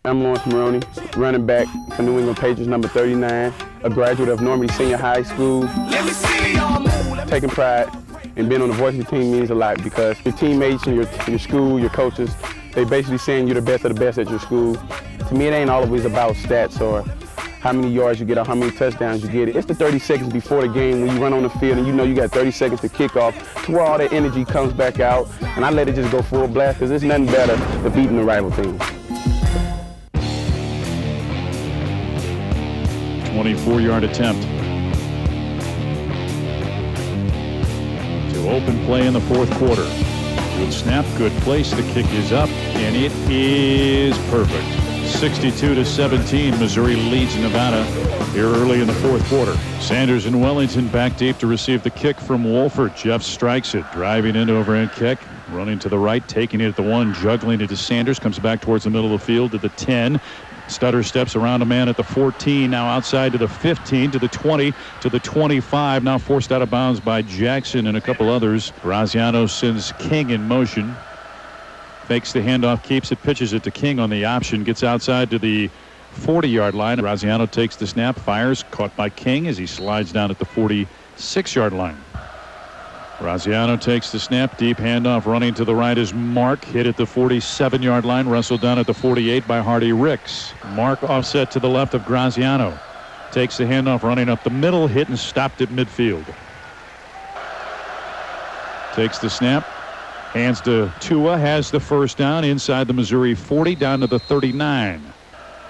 I'm Lawrence Maroney, running back for New England Patriots, number 39, a graduate of Normandy Senior High School. Taking pride in being on the varsity team means a lot because your teammates and your school, your coaches, they basically saying you're the best of the best at your school. To me, it ain't always about stats or how many yards you get or how many touchdowns you get. It's the 30 seconds before the game when you run on the field and you know you got 30 seconds to kick off to where all that energy comes back out. And I let it just go full blast because there's nothing better than beating the rival team. 24-yard attempt to open play in the fourth quarter. Good snap, good place. The kick is up, and it is perfect. 62-17, Missouri leads Nevada here early in the fourth quarter. Sanders and Wellington back deep to receive the kick from Wolford. Jeff strikes it, driving into overhand kick, running to the right, taking it at the 1, juggling it to Sanders, comes back towards the middle of the field to the 10. Stutter steps around a man at the 14, now outside to the 15, to the 20, to the 25, now forced out of bounds by Jackson and a couple others. Graziano sends King in motion. Fakes the handoff, keeps it, pitches it to King on the option, gets outside to the 40-yard line. Graziano takes the snap, fires, caught by King as he slides down at the 46-yard line. Graziano takes the snap, deep handoff, running to the right is Mark, hit at the 47-yard line, wrestled down at the 48 by Hardy Ricks. Mark offset to the left of Graziano. Takes the handoff, running up the middle, hit and stopped at midfield. Takes the snap. Hands to Tua, has the first down inside the Missouri 40 down to the 39.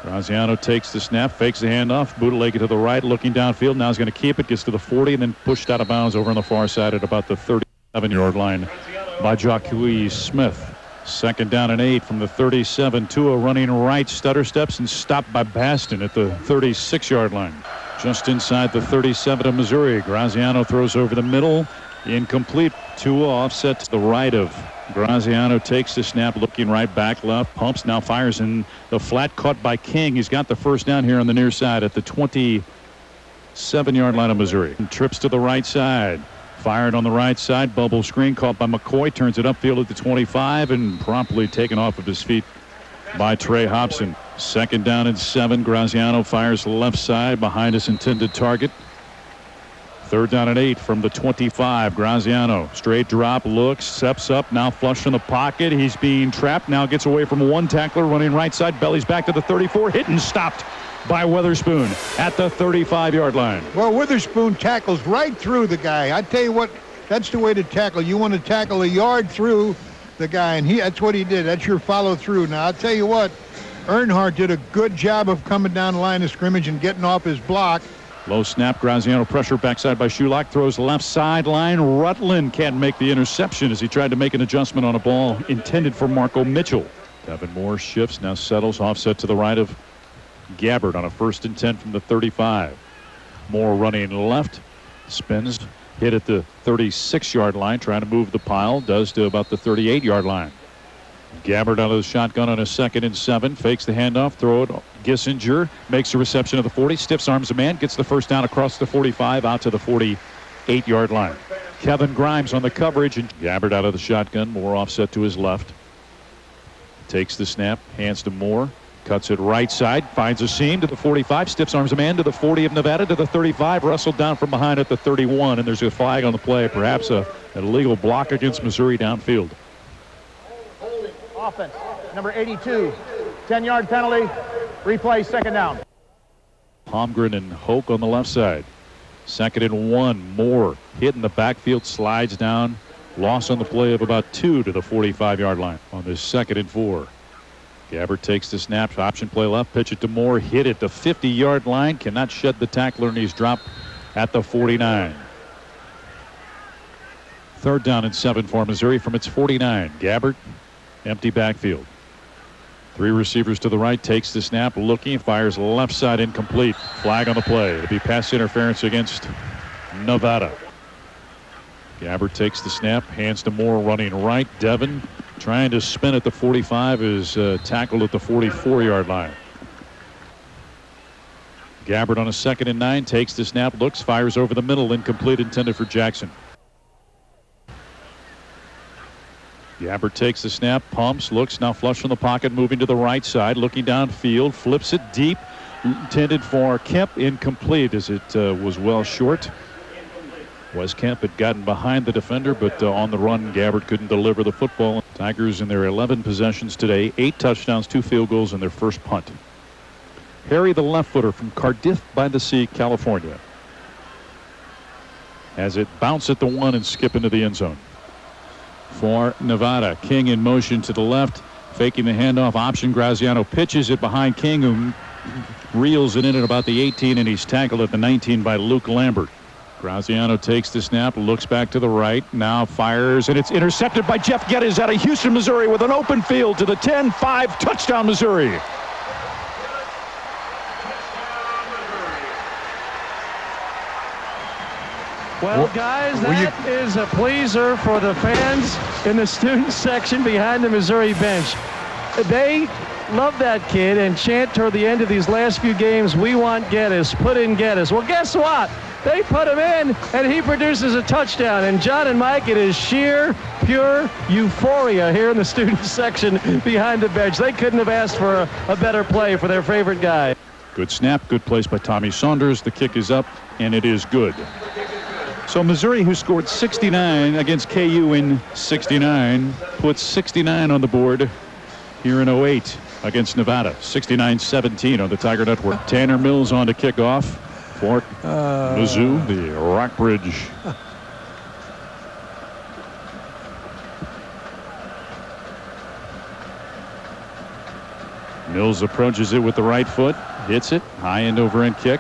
Graziano takes the snap, fakes the handoff, bootleg it to the right, looking downfield. Now he's going to keep it, gets to the 40, and then pushed out of bounds over on the far side at about the 37-yard line by Jacques Smith. Second down and 8 from the 37. Tua running right, stutter steps, and stopped by Baston at the 36-yard line. Just inside the 37 of Missouri, Graziano throws over the middle. Incomplete. Tua offset to the right of Graziano, takes the snap, looking right, back left, pumps, now fires in the flat, caught by King. He's got the first down here on the near side at the 27-yard line of Missouri. And trips to the right side. Fired on the right side, bubble screen, caught by McCoy, turns it upfield at the 25 and promptly taken off of his feet by Trey Hobson. Second down and 7. Graziano fires left side behind his intended target. Third down and 8 from the 25. Graziano, straight drop, looks, steps up, now flush from the pocket. He's being trapped, now gets away from one tackler, running right side, bellies back to the 34, hit and stopped by Witherspoon at the 35-yard line. Well, Witherspoon tackles right through the guy. I tell you what, that's the way to tackle. You want to tackle a yard through the guy, and that's what he did. That's your follow-through. Now, I'll tell you what, Earnhardt did a good job of coming down the line of scrimmage and getting off his block. Low snap, Graziano pressure backside by Shulock, throws left sideline. Rutland can't make the interception as he tried to make an adjustment on a ball intended for Marco Mitchell. Devin Moore shifts, now settles, offset to the right of Gabbard on a 1st and 10 from the 35. Moore running left, spins, hit at the 36-yard line, trying to move the pile, does to about the 38-yard line. Gabbard out of the shotgun on a 2nd and 7, fakes the handoff, throw it. Gissinger makes a reception of the 40, stiffs arms a man, gets the first down across the 45 out to the 48-yard line. Kevin Grimes on the coverage, and Gabbard out of the shotgun, Moore offset to his left. Takes the snap, hands to Moore, cuts it right side, finds a seam to the 45, stiffs arms a man to the 40 of Nevada, to the 35, wrestled down from behind at the 31, and there's a flag on the play, perhaps an illegal block against Missouri downfield. Offense, number 82, 10-yard penalty, replay, 2nd down. Holmgren and Hoke on the left side. 2nd and 1, Moore hit in the backfield, slides down, loss on the play of about 2 to the 45-yard line on this 2nd and 4. Gabbard takes the snap, option play left, pitch it to Moore, hit at the 50-yard line, cannot shed the tackler, and he's dropped at the 49. 3rd down and 7 for Missouri from its 49. Gabbard, empty backfield. 3 receivers to the right, takes the snap, looking, fires left side, incomplete. Flag on the play. It'll be pass interference against Nevada. Gabbard takes the snap, hands to Moore running right. Devin trying to spin at the 45 is tackled at the 44-yard line. Gabbard on a 2nd and 9, takes the snap, looks, fires over the middle, incomplete, intended for Jackson. Gabbard takes the snap, pumps, looks, now flush from the pocket, moving to the right side, looking downfield, flips it deep, intended for Kemp, incomplete as it was well short. Wes Kemp had gotten behind the defender, but on the run, Gabbard couldn't deliver the football. Tigers in their 11 possessions today, 8 touchdowns, 2 field goals in their first punt. Harry, the left footer from Cardiff by the Sea, California, has it bounce at the 1 and skip into the end zone. For Nevada, King in motion to the left, faking the handoff option. Graziano pitches it behind King, who reels it in at about the 18, and he's tackled at the 19 by Luke Lambert. Graziano takes the snap, looks back to the right, now fires, and it's intercepted by Jeff Geddes out of Houston, Missouri, with an open field to the 10-5, touchdown Missouri. Well, guys, that is a pleaser for the fans in the student section behind the Missouri bench. They love that kid and chant toward the end of these last few games, "We want Geddes, put in Geddes." Well, guess what? They put him in, and he produces a touchdown. And John and Mike, it is sheer, pure euphoria here in the student section behind the bench. They couldn't have asked for a better play for their favorite guy. Good snap, good place by Tommy Saunders. The kick is up, and it is good. So Missouri, who scored 69 against KU in 69, puts 69 on the board here in 08 against Nevada. 69-17 on the Tiger Network. Tanner Mills on to kick off for Mizzou, the Rockbridge. Mills approaches it with the right foot, hits it, high end over end kick.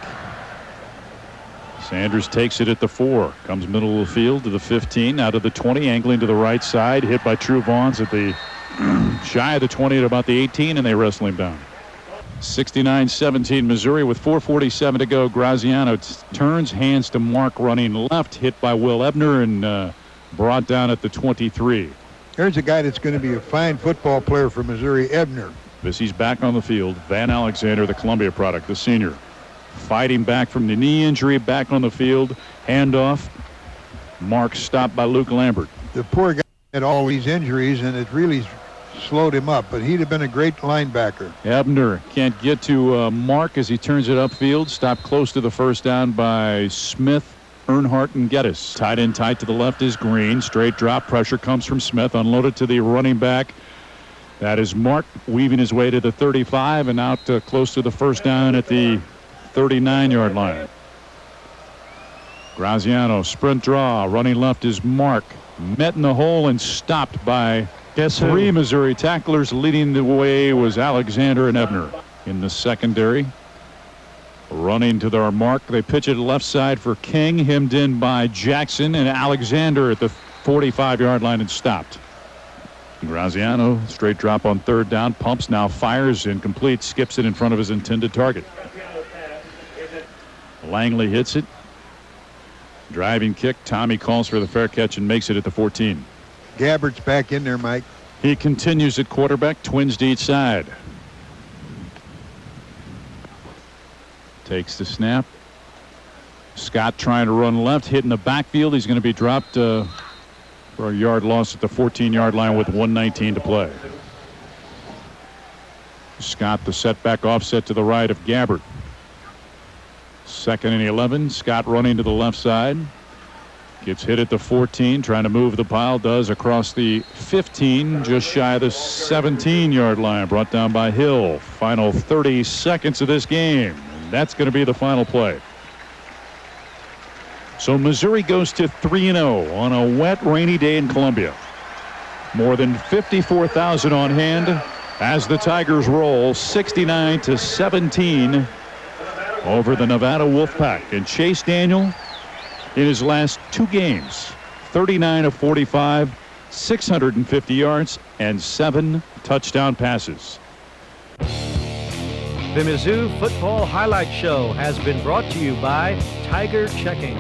Sanders takes it at the 4, comes middle of the field to the 15, out of the 20, angling to the right side, hit by True Vaughns at the shy of the 20 at about the 18, and they wrestle him down. 69-17 Missouri with 4:47 to go. Graziano turns, hands to Mark running left, hit by Will Ebner, and brought down at the 23. Here's a guy that's going to be a fine football player for Missouri, Ebner. He's back on the field. Van Alexander, the Columbia product, the senior, fighting back from the knee injury, back on the field, handoff. Mark stopped by Luke Lambert. The poor guy had all these injuries, and it really slowed him up, but he'd have been a great linebacker. Ebner can't get to Mark as he turns it upfield. Stopped close to the first down by Smith, Earnhardt, and Geddes. Tight end tight to the left is Green. Straight drop. Pressure comes from Smith. Unloaded to the running back. That is Mark, weaving his way to the 35 and out close to the first down at the 39-yard line. Graziano, sprint draw. Running left is Mark. Met in the hole and stopped by three Missouri tacklers. Leading the way was Alexander and Ebner. In the secondary, running to their mark, they pitch it left side for King, hemmed in by Jackson, and Alexander at the 45-yard line and stopped. Graziano, straight drop on third down, pumps, now fires, incomplete, skips it in front of his intended target. Langley hits it. Driving kick. Tommy calls for the fair catch and makes it at the 14. Gabbard's back in there, Mike. He continues at quarterback. Twins to each side. Takes the snap. Scott trying to run left, hitting the backfield. He's going to be dropped for a yard loss at the 14-yard line with 1:19 to play. Scott, the setback offset to the right of Gabbard. 2nd and 11. Scott running to the left side. Gets hit at the 14, trying to move the pile. Does across the 15, just shy of the 17-yard line. Brought down by Hill. Final 30 seconds of this game. And that's going to be the final play. So Missouri goes to 3-0 on a wet, rainy day in Columbia. More than 54,000 on hand as the Tigers roll 69-17 over the Nevada Wolfpack. And Chase Daniel, in his last 2 games, 39 of 45, 650 yards, and 7 touchdown passes. The Mizzou Football Highlight Show has been brought to you by Tiger Checking.